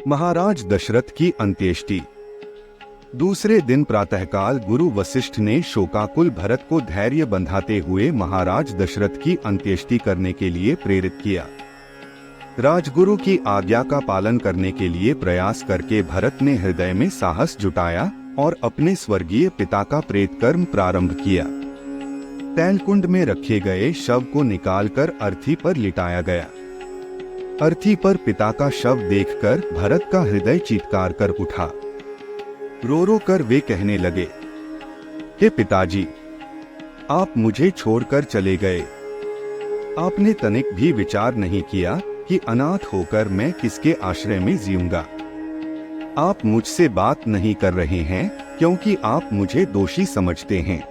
महाराज दशरथ की अंत्येष्टि। दूसरे दिन प्रातःकाल गुरु वशिष्ठ ने शोकाकुल भरत को धैर्य बंधाते हुए महाराज दशरथ की अंत्येष्टि करने के लिए प्रेरित किया। राजगुरु की आज्ञा का पालन करने के लिए प्रयास करके भरत ने हृदय में साहस जुटाया और अपने स्वर्गीय पिता का प्रेत कर्म प्रारंभ किया। तैलकुंड में रखे गए शव को निकालकर अर्थी पर लिटाया गया। अर्थी पर पिता का शव देखकर भरत का हृदय चीत्कार कर उठा। रो रो कर वे कहने लगे, हे पिताजी, आप मुझे छोड़कर चले गए। आपने तनिक भी विचार नहीं किया कि अनाथ होकर मैं किसके आश्रय में जीऊंगा। आप मुझसे बात नहीं कर रहे हैं क्योंकि आप मुझे दोषी समझते हैं।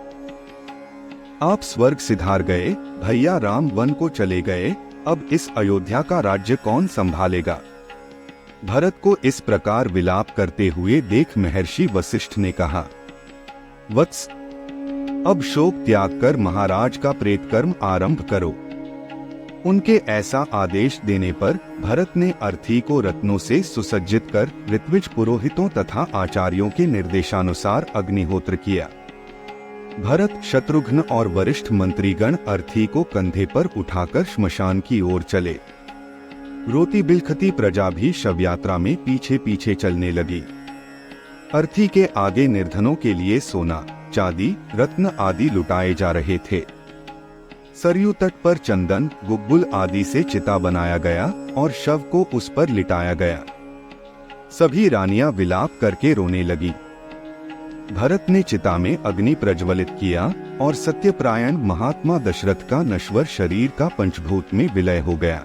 आप स्वर्ग सिधार गए, भैया राम वन को चले गए, अब इस अयोध्या का राज्य कौन संभालेगा। भरत को इस प्रकार विलाप करते हुए देख महर्षि वशिष्ठ ने कहा, वत्स, अब शोक त्याग कर महाराज का प्रेत कर्म आरंभ करो। उनके ऐसा आदेश देने पर भरत ने अर्थी को रत्नों से सुसज्जित कर ऋत्विज पुरोहितों तथा आचार्यों के निर्देशानुसार अग्निहोत्र किया। भरत, शत्रुघ्न और वरिष्ठ मंत्रीगण अर्थी को कंधे पर उठाकर श्मशान की ओर चले। रोती बिलखती प्रजा भी शव यात्रा में पीछे पीछे चलने लगी। अर्थी के आगे निर्धनों के लिए सोना, चांदी, रत्न आदि लुटाए जा रहे थे। सरयू तट पर चंदन, गुग्गुल आदि से चिता बनाया गया और शव को उस पर लिटाया गया। सभी रानियां विलाप करके रोने लगी। भरत ने चिता में अग्नि प्रज्वलित किया और सत्यप्रायण महात्मा दशरथ का नश्वर शरीर का पंचभूत में विलय हो गया।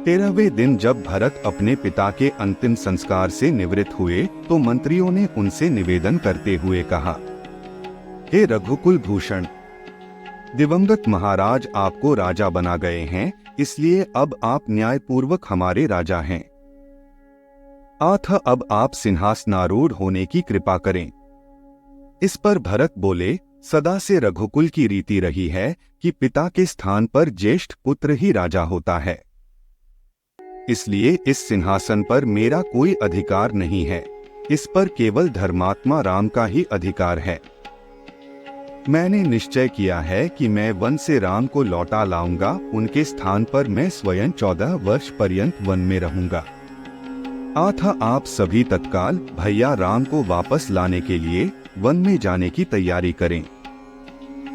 13वें दिन जब भरत अपने पिता के अंतिम संस्कार से निवृत्त हुए तो मंत्रियों ने उनसे निवेदन करते हुए कहा, हे रघुकुल भूषण, दिवंगत महाराज आपको राजा बना गए हैं, इसलिए अब आप न्यायपूर्वक हमारे राजा हैं। अतः अब आप सिंहासनारूढ़ होने की कृपा करें। इस पर भरत बोले, सदा से रघुकुल की रीति रही है कि पिता के स्थान पर ज्येष्ठ पुत्र ही राजा होता है, इसलिए इस सिंहासन पर मेरा कोई अधिकार नहीं है। इस पर केवल धर्मात्मा राम का ही अधिकार है। मैंने निश्चय किया है कि मैं वन से राम को लौटा लाऊंगा, उनके स्थान पर मैं स्वयं 14 वर्ष पर्यंत वन में रहूंगा। अतः आप सभी तत्काल भैया राम को वापस लाने के लिए वन में जाने की तैयारी करें।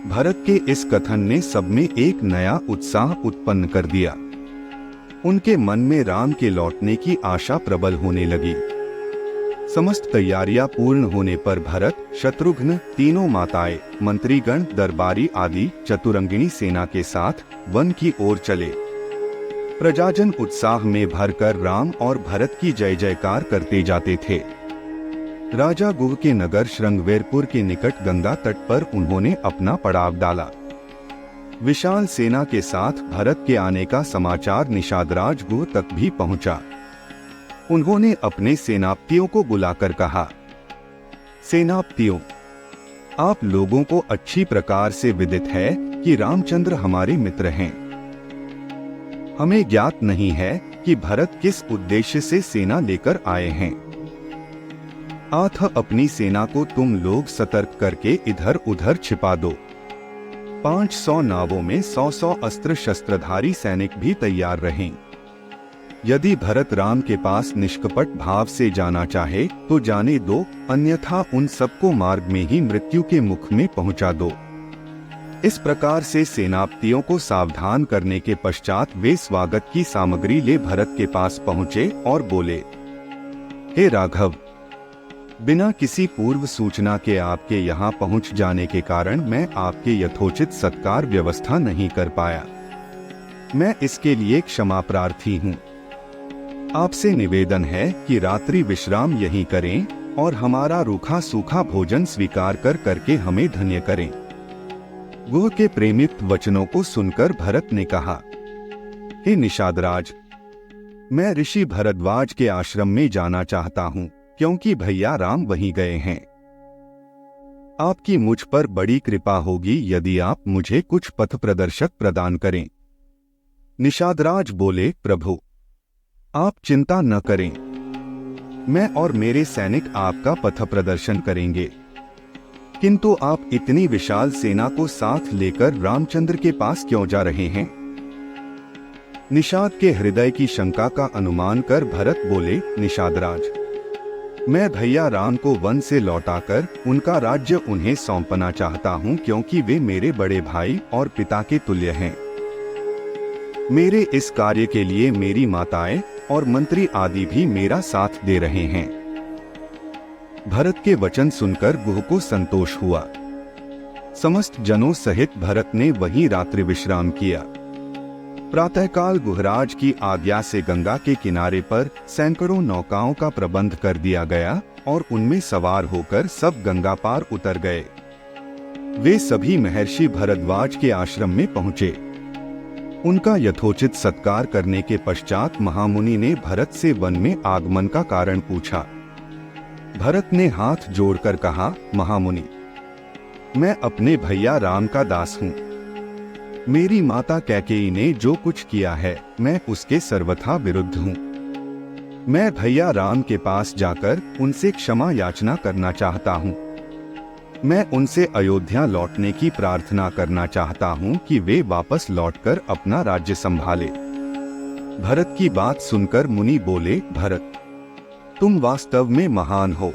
भरत के इस कथन ने सब में एक नया उत्साह उत्पन्न कर दिया। उनके मन में राम के लौटने की आशा प्रबल होने लगी। समस्त तैयारियां पूर्ण होने पर भरत, शत्रुघ्न, तीनों माताएं, मंत्रीगण, दरबारी आदि चतुरंगिणी सेना के साथ वन की ओर चले। प्रजाजन उत्साह में भरकर राम और भरत की जय जयकार करते जाते थे। राजा गुह के नगर श्रृंगवेरपुर के निकट गंगा तट पर उन्होंने अपना पड़ाव डाला। विशाल सेना के साथ भरत के आने का समाचार निषादराज गुह तक भी पहुंचा। उन्होंने अपने सेनापतियों को बुलाकर कहा, सेनापतियों, आप लोगों को अच्छी प्रकार से विदित है कि रामचंद्र हमारे मित्र हैं। हमें ज्ञात नहीं है कि भरत किस उद्देश्य से सेना लेकर आए हैं। अतः अपनी सेना को तुम लोग सतर्क करके इधर उधर छिपा दो। 500 नावों में 100 अस्त्र शस्त्रधारी सैनिक भी तैयार रहें। यदि भरत राम के पास निष्कपट भाव से जाना चाहे तो जाने दो, अन्यथा उन सबको मार्ग में ही मृत्यु के मुख में पहुंचा दो। इस प्रकार से सेनापतियों को सावधान करने के पश्चात वे स्वागत की सामग्री ले भरत के पास पहुंचे और बोले, हे राघव, बिना किसी पूर्व सूचना के आपके यहाँ पहुँच जाने के कारण मैं आपके यथोचित सत्कार व्यवस्था नहीं कर पाया। मैं इसके लिए क्षमा प्रार्थी हूँ। आपसे निवेदन है कि रात्रि विश्राम यहीं करें और हमारा रूखा सूखा भोजन स्वीकार करके हमें धन्य करें। गुह के प्रेमित वचनों को सुनकर भरत ने कहा, हे निषादराज, मैं ऋषि भरद्वाज के आश्रम में जाना चाहता हूँ, क्योंकि भैया राम वहीं गए हैं। आपकी मुझ पर बड़ी कृपा होगी यदि आप मुझे कुछ पथ प्रदर्शक प्रदान करें। निषादराज बोले, प्रभु, आप चिंता न करें, मैं और मेरे सैनिक आपका पथ प्रदर्शन करेंगे। किंतु आप इतनी विशाल सेना को साथ लेकर रामचंद्र के पास क्यों जा रहे हैं? निषाद के हृदय की शंका का अनुमान कर भरत बोले, निषादराज, मैं भैया राम को वन से लौटाकर उनका राज्य उन्हें सौंपना चाहता हूं, क्योंकि वे मेरे बड़े भाई और पिता के तुल्य हैं। मेरे इस कार्य के लिए मेरी माताएं और मंत्री आदि भी मेरा साथ दे रहे हैं। भरत के वचन सुनकर गुह को संतोष हुआ। समस्त जनों सहित भरत ने वहीं रात्रि विश्राम किया। प्रातःकाल गुहराज की आज्ञा से गंगा के किनारे पर सैकड़ों नौकाओं का प्रबंध कर दिया गया और उनमें सवार होकर सब गंगा पार उतर गए। वे सभी महर्षि भरद्वाज के आश्रम में पहुंचे। उनका यथोचित सत्कार करने के पश्चात महामुनि ने भरत से वन में आगमन का कारण पूछा। भरत ने हाथ जोड़कर कहा, महामुनि, मैं अपने भैया राम का दास हूँ। मेरी माता कैकेयी ने जो कुछ किया है मैं उसके सर्वथा विरुद्ध हूँ। मैं भैया राम के पास जाकर उनसे क्षमा याचना करना चाहता हूँ। मैं उनसे अयोध्या लौटने की प्रार्थना करना चाहता हूँ कि वे वापस लौटकर अपना राज्य संभाले। भरत की बात सुनकर मुनि बोले, भरत, तुम वास्तव में महान हो।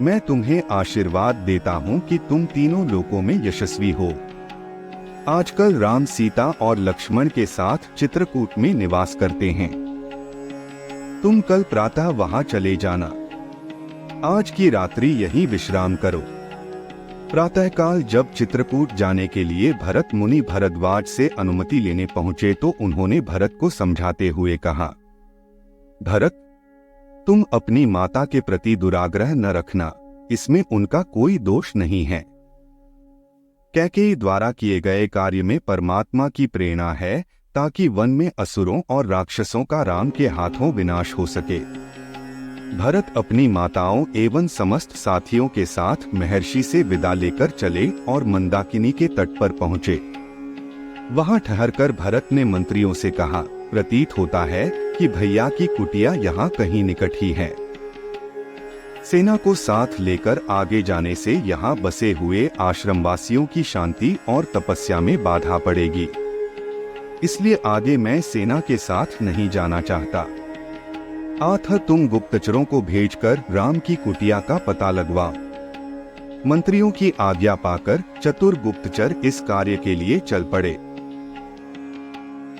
मैं तुम्हें आशीर्वाद देता हूँ कि तुम तीनों लोकों में यशस्वी हो। आजकल राम, सीता और लक्ष्मण के साथ चित्रकूट में निवास करते हैं। तुम कल प्रातः वहां चले जाना। आज की रात्रि यहीं विश्राम करो। प्रातःकाल जब चित्रकूट जाने के लिए भरत मुनि भरद्वाज से अनुमति लेने पहुंचे तो उन्होंने भरत को समझाते हुए कहा, भरत, तुम अपनी माता के प्रति दुराग्रह न रखना, इसमें उनका कोई दोष नहीं है। कैकेयी द्वारा किए गए कार्य में परमात्मा की प्रेरणा है, ताकि वन में असुरों और राक्षसों का राम के हाथों विनाश हो सके। भरत अपनी माताओं एवं समस्त साथियों के साथ महर्षि से विदा लेकर चले और मंदाकिनी के तट पर पहुंचे। वहां ठहरकर भरत ने मंत्रियों से कहा, प्रतीत होता है कि भैया की कुटिया यहाँ कहीं निकट ही है। सेना को साथ लेकर आगे जाने से यहाँ बसे हुए आश्रमवासियों की शांति और तपस्या में बाधा पड़ेगी, इसलिए आगे मैं सेना के साथ नहीं जाना चाहता। अतः तुम गुप्तचरों को भेजकर राम की कुटिया का पता लगवाओ। मंत्रियों की आज्ञा पाकर चतुर गुप्तचर इस कार्य के लिए चल पड़े।